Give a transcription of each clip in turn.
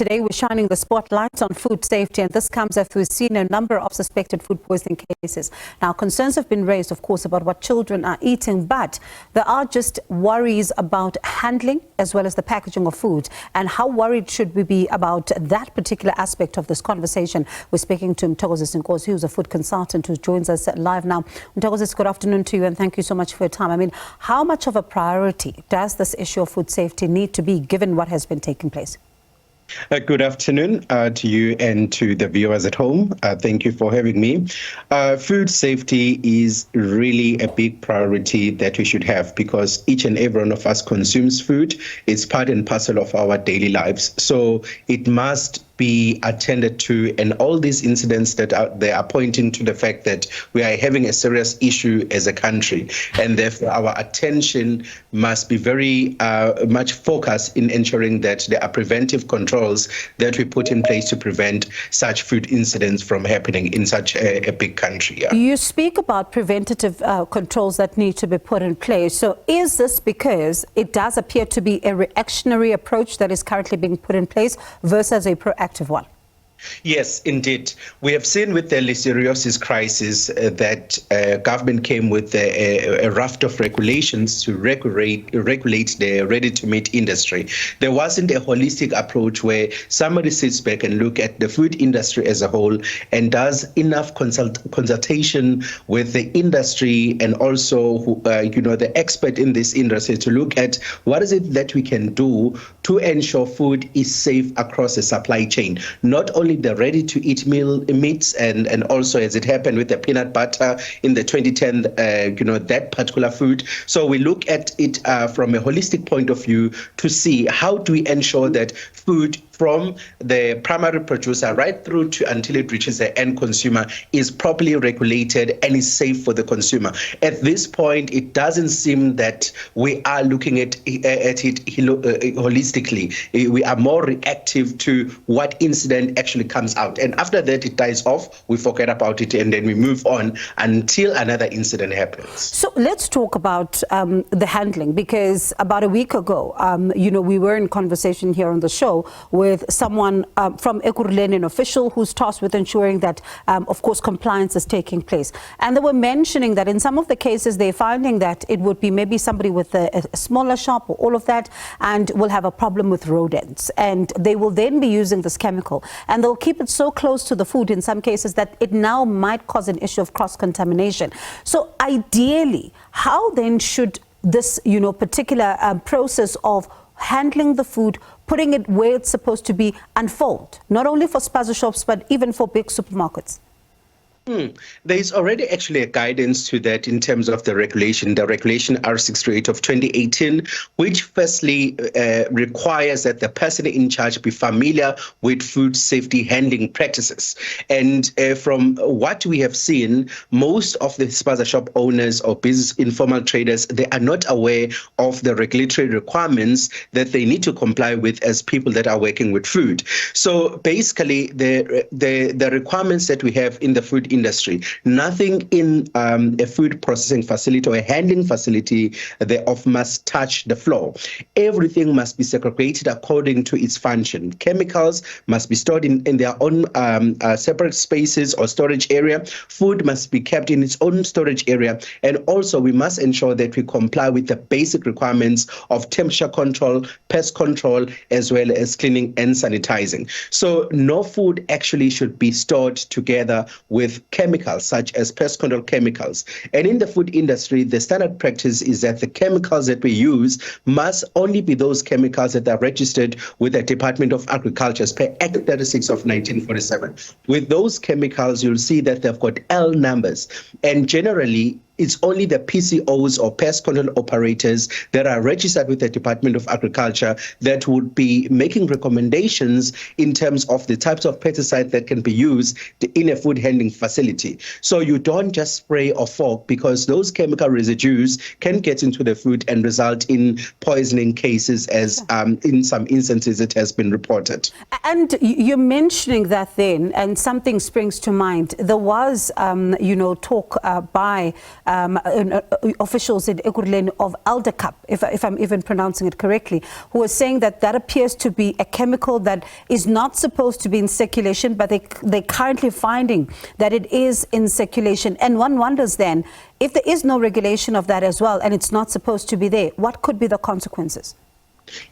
today we're shining the spotlight on food safety, and this comes after we've seen a number of suspected food poisoning cases. Now, concerns have been raised, of course, about what children are eating, but there are just worries about handling as well as the packaging of food. And how worried should we be about that particular aspect of this conversation? We're speaking to Mthokozisi Nkosi, who's a food consultant who joins us live now. Mthokozisi, good afternoon to you, and thank you so much for your time. I mean, how much of a priority does this issue of food safety need to be given what has been taking place? Good afternoon to you and to the viewers at home. Thank you for having me. Food safety is really a big priority that we should have because each and every one of us consumes food. It's part and parcel of our daily lives. So it must be attended to, and all these incidents that they are pointing to the fact that we are having a serious issue as a country, and therefore our attention must be very much focused in ensuring that there are preventive controls that we put in place to prevent such food incidents from happening in such a big country. Yeah. You speak about preventative controls that need to be put in place. So is this because it does appear to be a reactionary approach that is currently being put in place versus a proactive one? Yes, indeed. We have seen with the listeriosis crisis that government came with a raft of regulations to regulate the ready-to-eat industry. There wasn't a holistic approach where somebody sits back and look at the food industry as a whole and does enough consultation with the industry and also the expert in this industry to look at what is it that we can do to ensure food is safe across the supply chain, not only the ready-to-eat meats and also, as it happened with the peanut butter in the 2010, that particular food. So we look at it from a holistic point of view to see how do we ensure that food from the primary producer right through to until it reaches the end consumer is properly regulated and is safe for the consumer. At this point, it doesn't seem that we are looking at it holistically. We are more reactive to what incident actually comes out. And after that, it dies off, we forget about it, and then we move on until another incident happens. So let's talk about the handling, because about a week ago, we were in conversation here on the show with someone from Ekurhuleni, an official who's tasked with ensuring that, of course, compliance is taking place. And they were mentioning that in some of the cases, they're finding that it would be maybe somebody with a smaller shop or all of that, and will have a problem with rodents. And they will then be using this chemical, and they'll keep it so close to the food in some cases that it now might cause an issue of cross-contamination. So ideally, how then should this, particular process of handling the food, putting it where it's supposed to be, unfold, not only for spaza shops, but even for big supermarkets? There is already actually a guidance to that in terms of the regulation R638 of 2018, which firstly requires that the person in charge be familiar with food safety handling practices. And from what we have seen, most of the spaza shop owners or business informal traders, they are not aware of the regulatory requirements that they need to comply with as people that are working with food. So basically, the requirements that we have in the food industry, nothing in a food processing facility or a handling facility thereof must touch the floor. Everything must be segregated according to its function. Chemicals must be stored in their own separate spaces or storage area. Food must be kept in its own storage area. And also we must ensure that we comply with the basic requirements of temperature control, pest control, as well as cleaning and sanitizing. So no food actually should be stored together with chemicals such as pest control chemicals. And in the food industry, the standard practice is that the chemicals that we use must only be those chemicals that are registered with the Department of Agriculture as per Act 36 of 1947. With those chemicals, you'll see that they've got L numbers, and generally it's only the PCOs or pest control operators that are registered with the Department of Agriculture that would be making recommendations in terms of the types of pesticides that can be used in a food handling facility. So you don't just spray or fog, because those chemical residues can get into the food and result in poisoning cases, as in some instances it has been reported. And you're mentioning that then, and something springs to mind. There was, talk by officials in Ekurhuleni of Eldercup, if I'm even pronouncing it correctly, who are saying that appears to be a chemical that is not supposed to be in circulation, but they're currently finding that it is in circulation. And one wonders then, if there is no regulation of that as well, and it's not supposed to be there, what could be the consequences?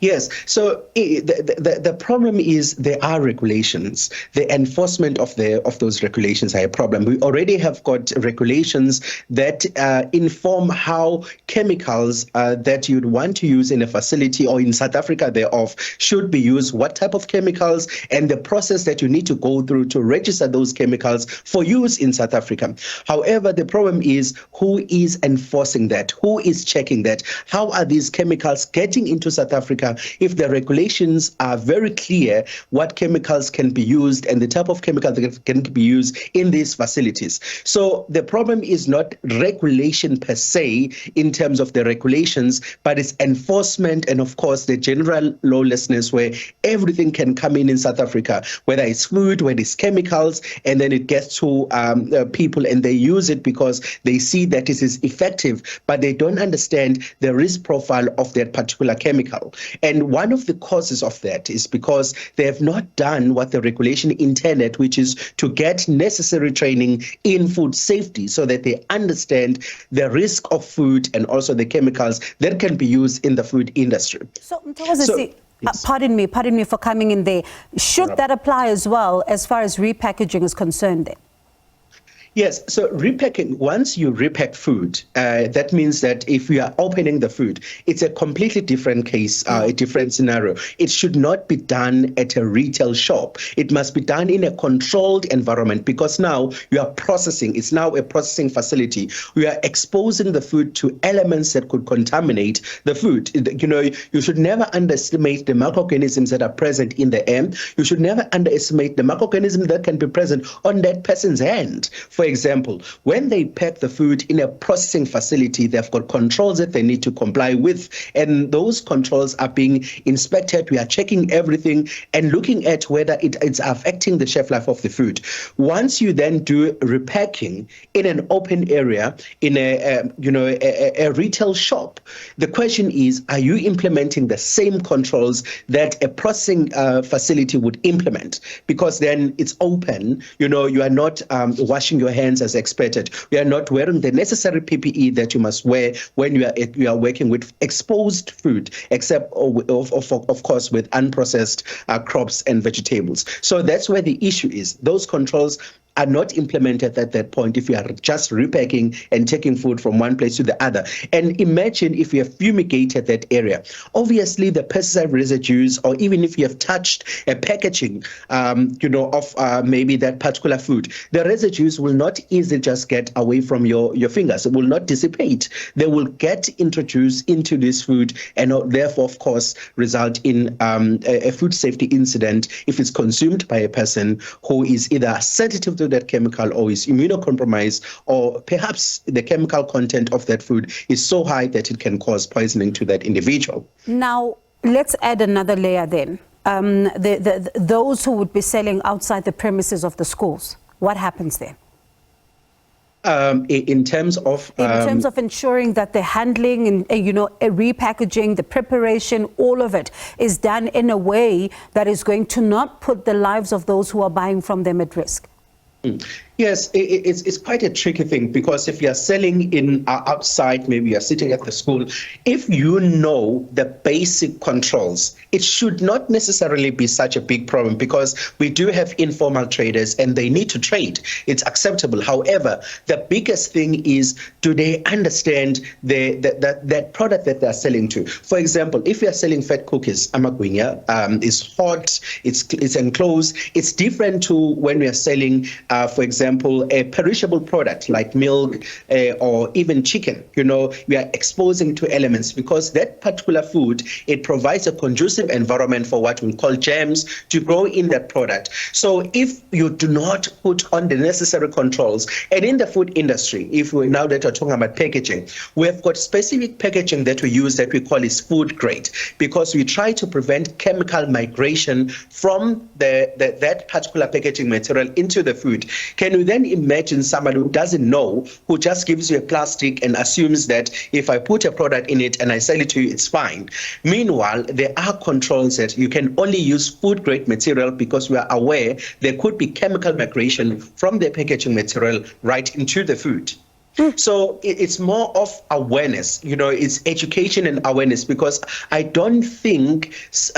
Yes. So the problem is there are regulations. The enforcement of those regulations are a problem. We already have got regulations that inform how chemicals that you'd want to use in a facility or in South Africa thereof should be used, what type of chemicals, and the process that you need to go through to register those chemicals for use in South Africa. However, the problem is who is enforcing that? Who is checking that? How are these chemicals getting into South Africa if the regulations are very clear what chemicals can be used and the type of chemical that can be used in these facilities? So the problem is not regulation per se in terms of the regulations, but it's enforcement and, of course, the general lawlessness where everything can come in South Africa, whether it's food, whether it's chemicals, and then it gets to people and they use it because they see that it is effective, but they don't understand the risk profile of that particular chemical. And one of the causes of that is because they have not done what the regulation intended, which is to get necessary training in food safety so that they understand the risk of food and also the chemicals that can be used in the food industry. So, Mthokozisi, yes. Pardon me for coming in there. Should that apply as well as far as repackaging is concerned then? Yes, so repacking, once you repack food, that means that if you are opening the food, it's a completely different case, a different scenario. It should not be done at a retail shop. It must be done in a controlled environment because now you are processing. It's now a processing facility. We are exposing the food to elements that could contaminate the food. You know, you should never underestimate the microorganisms that are present in the air. You should never underestimate the microorganisms that can be present on that person's hand. For example, when they pack the food in a processing facility, they've got controls that they need to comply with, and those controls are being inspected. We are checking everything and looking at whether it's affecting the shelf life of the food. Once you then do repacking in an open area, in a retail shop, the question is, are you implementing the same controls that a processing facility would implement? Because then it's open, you are not washing your hands as expected. You are not wearing the necessary PPE that you must wear when you are working with exposed food, except of course with unprocessed crops and vegetables. So that's where the issue is. Those controls are not implemented at that point if you are just repacking and taking food from one place to the other. And imagine if you have fumigated that area. Obviously, the pesticide residues, or even if you have touched a packaging, of maybe that particular food, the residues will not easily just get away from your fingers. It will not dissipate. They will get introduced into this food and therefore, of course, result in a food safety incident if it's consumed by a person who is either sensitive to that chemical or is immunocompromised, or perhaps the chemical content of that food is so high that it can cause poisoning to that individual. Now, let's add another layer then. Those who would be selling outside the premises of the schools, what happens then? In terms of ensuring that the handling and repackaging, the preparation, all of it is done in a way that is going to not put the lives of those who are buying from them at risk. Yes, it's quite a tricky thing, because if you're selling in outside, maybe you're sitting at the school, if you know the basic controls, it should not necessarily be such a big problem, because we do have informal traders and they need to trade. It's acceptable. However, the biggest thing is, do they understand that product that they're selling to? For example, if you're selling fat cookies, amagwinya, is hot, it's enclosed. It's different to when we are selling, for example, a perishable product like milk or even chicken. We are exposing to elements, because that particular food, it provides a conducive environment for what we call germs to grow in that product. So if you do not put on the necessary controls, and in the food industry, now that we're talking about packaging, we have got specific packaging that we use that we call is food grade, because we try to prevent chemical migration from that particular packaging material into the food. food. Can you then imagine somebody who doesn't know, who just gives you a plastic and assumes that if I put a product in it and I sell it to you, it's fine? Meanwhile, there are controls that you can only use food grade material because we are aware there could be chemical migration from the packaging material right into the food. So it's more of awareness, it's education and awareness, because I don't think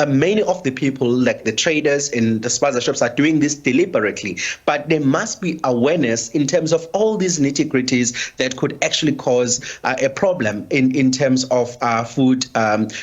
many of the people, like the traders in the spaza shops, are doing this deliberately. But there must be awareness in terms of all these nitty-gritties that could actually cause a problem in terms of food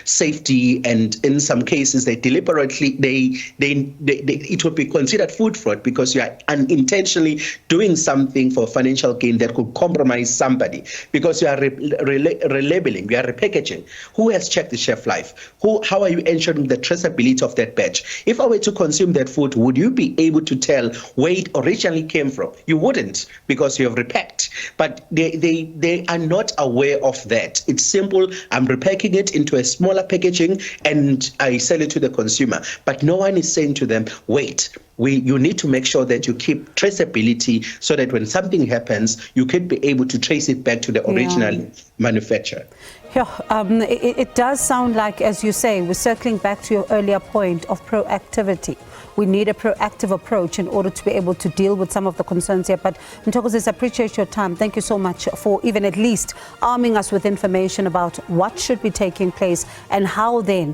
safety. And in some cases, they deliberately, it would be considered food fraud because you are unintentionally doing something for financial gain that could compromise somebody, because you are relabeling, you are repackaging. Who has checked the shelf life? How are you ensuring the traceability of that batch? If I were to consume that food, would you be able to tell where it originally came from? You wouldn't, because you have repacked. But they are not aware of that. It's simple. I'm repacking it into a smaller packaging and I sell it to the consumer. But no one is saying to them, wait, you need to make sure that you keep traceability so that when something happens, you could be able to trace it back to the original manufacturer. Yeah, it does sound like, as you say, we're circling back to your earlier point of proactivity. We need a proactive approach in order to be able to deal with some of the concerns here. But Mthokozisi, I appreciate your time. Thank you so much for even at least arming us with information about what should be taking place and how then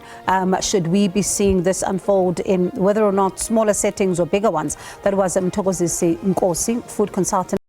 should we be seeing this unfold in whether or not smaller settings or bigger ones. That was Mthokozisi Nkosi, food consultant.